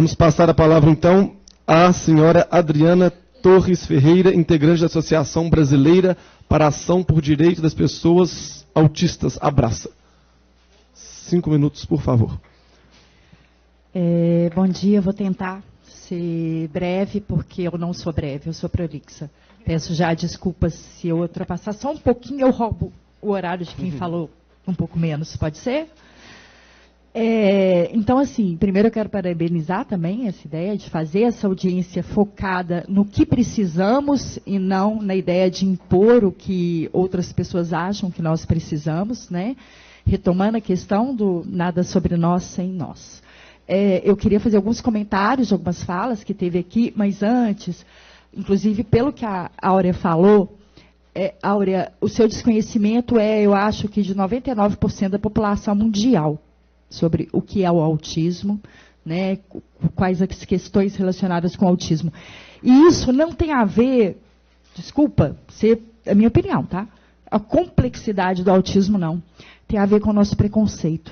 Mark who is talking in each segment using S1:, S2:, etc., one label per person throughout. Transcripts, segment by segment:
S1: Vamos passar a palavra, então, à senhora Adriana Torres Ferreira, integrante da Associação Brasileira para a Ação por Direito das Pessoas Autistas, Abraça. 5 minutos, por favor.
S2: Bom dia, vou tentar ser breve, porque eu não sou breve, eu sou prolixa. Peço já desculpas se eu ultrapassar só um pouquinho, eu roubo o horário de quem falou um pouco menos, pode ser? Então, assim, primeiro eu quero parabenizar também essa ideia de fazer essa audiência focada no que precisamos e não na ideia de impor o que outras pessoas acham que nós precisamos, né? Retomando a questão do nada sobre nós sem nós. Eu queria fazer alguns comentários de algumas falas que teve aqui, mas antes, inclusive pelo que a Áurea falou, Áurea, o seu desconhecimento eu acho que de 99% da população mundial sobre o que é o autismo, né, quais as questões relacionadas com o autismo. E isso não tem a ver, desculpa, é a minha opinião, tá? A complexidade do autismo não. Tem a ver com o nosso preconceito.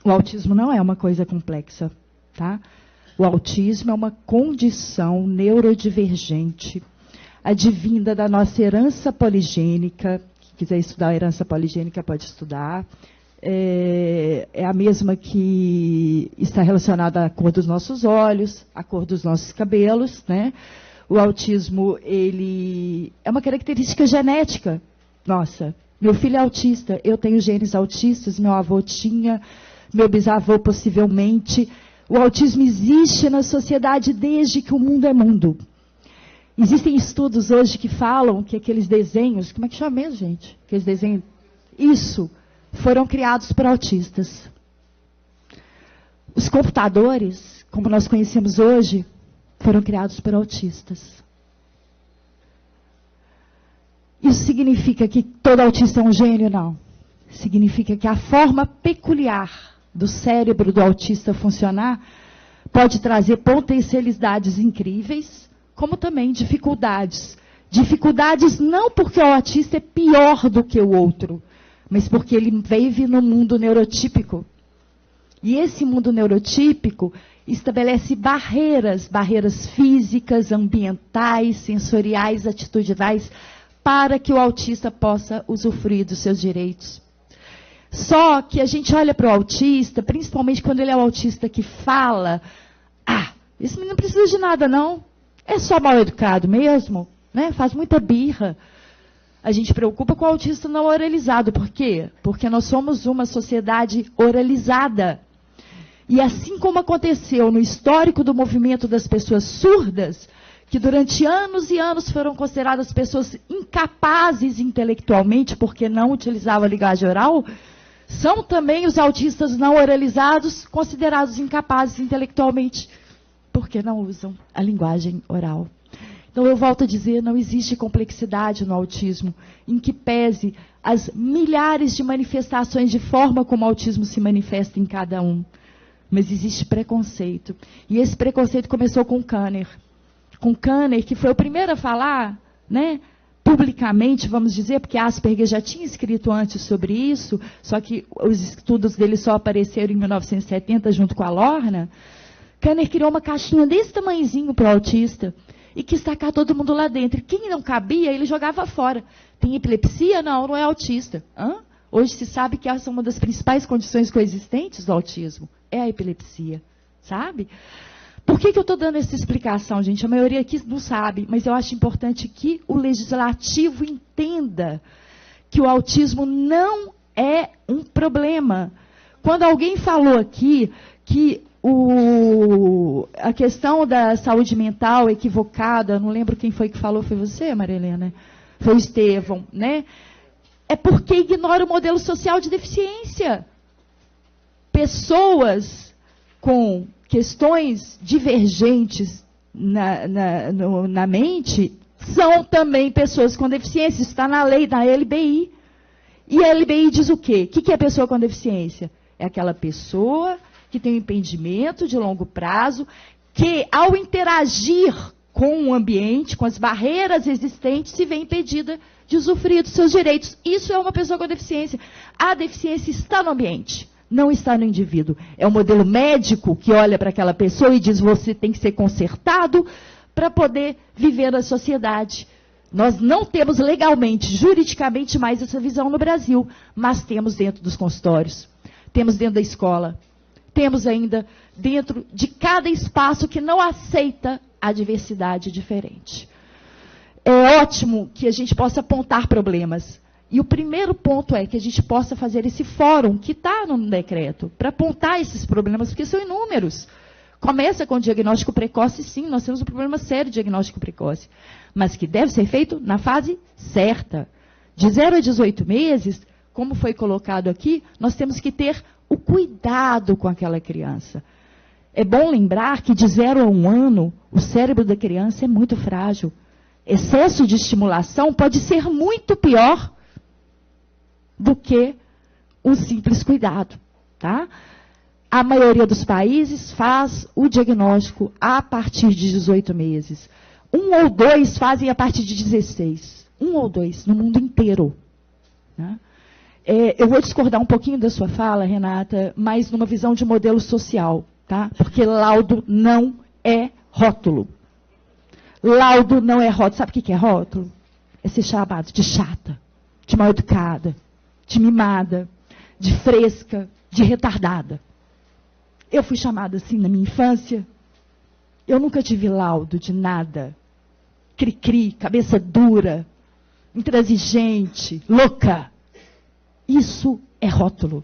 S2: O autismo não é uma coisa complexa, tá? O autismo é uma condição neurodivergente, advinda da nossa herança poligênica. Quem quiser estudar a herança poligênica pode estudar. É a mesma que está relacionada à cor dos nossos olhos, à cor dos nossos cabelos, né? O autismo, ele é uma característica genética. Nossa, meu filho é autista, eu tenho genes autistas, meu avô tinha, meu bisavô possivelmente. O autismo existe na sociedade desde que o mundo é mundo. Existem estudos hoje que falam que aqueles desenhos, como é que chama mesmo, gente? Aqueles desenhos, isso, foram criados por autistas. Os computadores, como nós conhecemos hoje, foram criados por autistas. Isso significa que todo autista é um gênio? Não. Significa que a forma peculiar do cérebro do autista funcionar pode trazer potencialidades incríveis, como também dificuldades. Dificuldades não porque o autista é pior do que o outro, mas porque ele vive no mundo neurotípico. E esse mundo neurotípico estabelece barreiras físicas, ambientais, sensoriais, atitudinais, para que o autista possa usufruir dos seus direitos. Só que a gente olha para o autista, principalmente quando ele é o autista que fala, esse menino não precisa de nada não, é só mal educado mesmo, né? Faz muita birra. A gente preocupa com o autista não oralizado. Por quê? Porque nós somos uma sociedade oralizada. E assim como aconteceu no histórico do movimento das pessoas surdas, que durante anos e anos foram consideradas pessoas incapazes intelectualmente, porque não utilizavam a linguagem oral, são também os autistas não oralizados considerados incapazes intelectualmente, porque não usam a linguagem oral. Então, eu volto a dizer, não existe complexidade no autismo, em que pese as milhares de manifestações de forma como o autismo se manifesta em cada um. Mas existe preconceito. E esse preconceito começou com Kanner. Com Kanner, que foi o primeiro a falar, né, publicamente, vamos dizer, porque Asperger já tinha escrito antes sobre isso, só que os estudos dele só apareceram em 1970, junto com a Lorna. Kanner criou uma caixinha desse tamanhozinho para o autista, e quis tacar todo mundo lá dentro. Quem não cabia, ele jogava fora. Tem epilepsia? Não, não é autista. Hoje se sabe que essa é uma das principais condições coexistentes do autismo. É a epilepsia, sabe? Por que eu estou dando essa explicação, gente? A maioria aqui não sabe, mas eu acho importante que o legislativo entenda que o autismo não é um problema. Quando alguém falou aqui que a questão da saúde mental equivocada, não lembro quem foi que falou, foi você, Maria Helena? Foi o Estevão, né? É porque ignora o modelo social de deficiência. Pessoas com questões divergentes na mente são também pessoas com deficiência. Isso está na lei da LBI. E a LBI diz o quê? O que é pessoa com deficiência? É aquela pessoa que tem um impedimento de longo prazo, que ao interagir com o ambiente, com as barreiras existentes, se vê impedida de usufruir dos seus direitos. Isso é uma pessoa com deficiência. A deficiência está no ambiente, não está no indivíduo. É o modelo médico que olha para aquela pessoa e diz: você tem que ser consertado para poder viver na sociedade. Nós não temos legalmente, juridicamente, mais essa visão no Brasil, mas temos dentro dos consultórios, temos dentro da escola, temos ainda dentro de cada espaço que não aceita a diversidade diferente. É ótimo que a gente possa apontar problemas. E o primeiro ponto é que a gente possa fazer esse fórum, que está no decreto, para apontar esses problemas, porque são inúmeros. Começa com o diagnóstico precoce, sim, nós temos um problema sério de diagnóstico precoce, mas que deve ser feito na fase certa. De 0 a 18 meses, como foi colocado aqui, nós temos que ter o cuidado com aquela criança. É bom lembrar que de 0 a 1 ano, o cérebro da criança é muito frágil. Excesso de estimulação pode ser muito pior do que um simples cuidado, tá? A maioria dos países faz o diagnóstico a partir de 18 meses. 1 ou 2 fazem a partir de 16. 1 ou 2 no mundo inteiro. Né? Eu vou discordar um pouquinho da sua fala, Renata, mas numa visão de modelo social, tá? Porque laudo não é rótulo. Laudo não é rótulo. Sabe o que é rótulo? É ser chamado de chata, de mal educada, de mimada, de fresca, de retardada. Eu fui chamada assim na minha infância. Eu nunca tive laudo de nada. Cri-cri, cabeça dura, intransigente, louca. Isso é rótulo.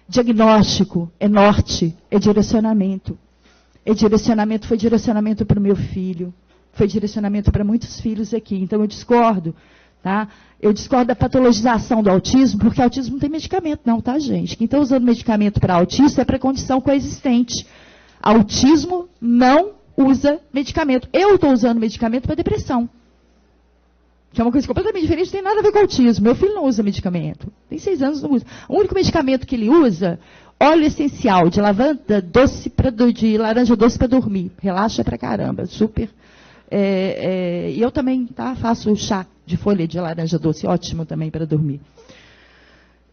S2: Diagnóstico é norte, é direcionamento. Foi direcionamento para o meu filho. Foi direcionamento para muitos filhos aqui. Então eu discordo. Tá? Eu discordo da patologização do autismo, porque autismo não tem medicamento não, tá, gente? Quem está usando medicamento para autismo é para condição coexistente. Autismo não usa medicamento. Eu estou usando medicamento para depressão. Que é uma coisa completamente diferente, não tem nada a ver com autismo. Meu filho não usa medicamento. Tem 6 anos, não usa. O único medicamento que ele usa, óleo essencial de lavanda doce de laranja doce para dormir. Relaxa pra caramba, super. E eu também, tá? Faço chá de folha de laranja doce, ótimo também para dormir.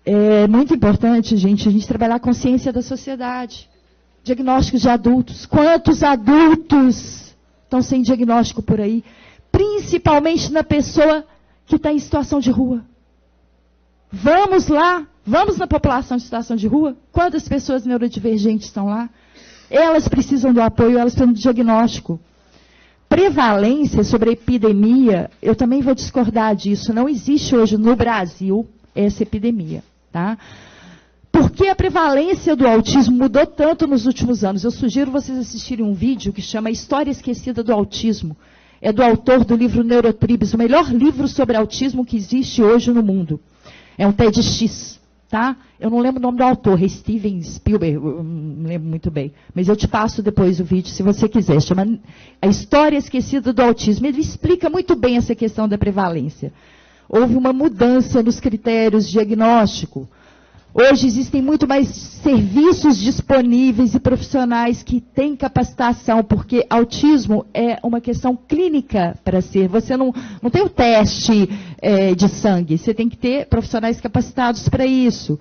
S2: É muito importante, gente, a gente trabalhar a consciência da sociedade. Diagnósticos de adultos. Quantos adultos estão sem diagnóstico por aí? Principalmente na pessoa que está em situação de rua. Vamos lá, vamos na população de situação de rua. Quantas pessoas neurodivergentes estão lá? Elas precisam do apoio, elas precisam do diagnóstico. Prevalência sobre a epidemia, eu também vou discordar disso. Não existe hoje no Brasil essa epidemia, tá? Por que a prevalência do autismo mudou tanto nos últimos anos? Eu sugiro vocês assistirem um vídeo que chama História Esquecida do Autismo. É do autor do livro Neurotribes, o melhor livro sobre autismo que existe hoje no mundo. É um TEDx, tá? Eu não lembro o nome do autor, é Steven Spielberg, eu não lembro muito bem. Mas eu te passo depois o vídeo, se você quiser. Chama A História Esquecida do Autismo. Ele explica muito bem essa questão da prevalência. Houve uma mudança nos critérios de diagnóstico. Hoje existem muito mais serviços disponíveis e profissionais que têm capacitação, porque autismo é uma questão clínica para ser. Você não tem o teste de sangue, você tem que ter profissionais capacitados para isso.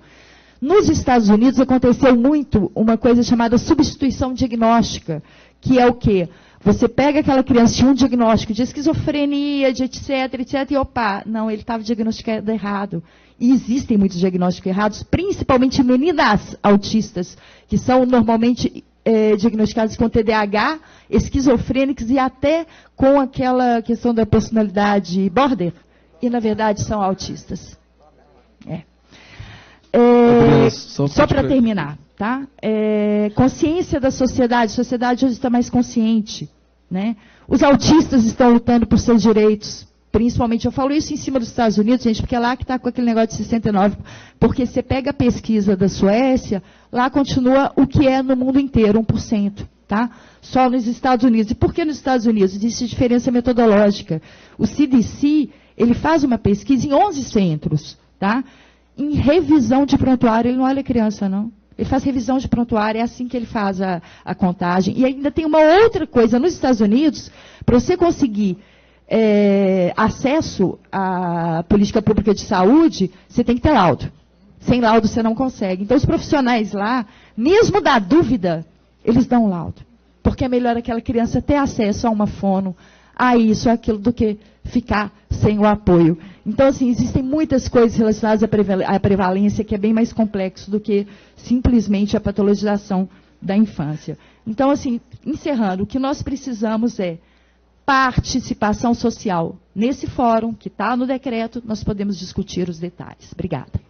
S2: Nos Estados Unidos aconteceu muito uma coisa chamada substituição diagnóstica, que é o quê? Você pega aquela criança, tinha um diagnóstico de esquizofrenia, de etc, e opa, não, ele estava diagnosticado errado. E existem muitos diagnósticos errados, principalmente meninas autistas, que são normalmente diagnosticadas com TDAH, esquizofrênicos e até com aquela questão da personalidade border, e na verdade são autistas. Só para terminar, tá? Consciência da sociedade, a sociedade hoje está mais consciente, né? Os autistas estão lutando por seus direitos, principalmente, eu falo isso em cima dos Estados Unidos, gente, porque é lá que está com aquele negócio de 69, porque você pega a pesquisa da Suécia, lá continua o que é no mundo inteiro, 1%, tá? Só nos Estados Unidos. E por que nos Estados Unidos? Existe diferença metodológica. O CDC, ele faz uma pesquisa em 11 centros, tá? Em revisão de prontuário, ele não olha criança, não. Ele faz revisão de prontuário, é assim que ele faz a contagem. E ainda tem uma outra coisa, nos Estados Unidos, para você conseguir acesso à política pública de saúde, você tem que ter laudo. Sem laudo você não consegue. Então, os profissionais lá, mesmo da dúvida, eles dão laudo. Porque é melhor aquela criança ter acesso a uma fono, a isso, aquilo, do que ficar sem o apoio. Então, assim, existem muitas coisas relacionadas à prevalência que é bem mais complexo do que simplesmente a patologização da infância. Então, assim, encerrando, o que nós precisamos é participação social. Nesse fórum, que está no decreto, nós podemos discutir os detalhes. Obrigada.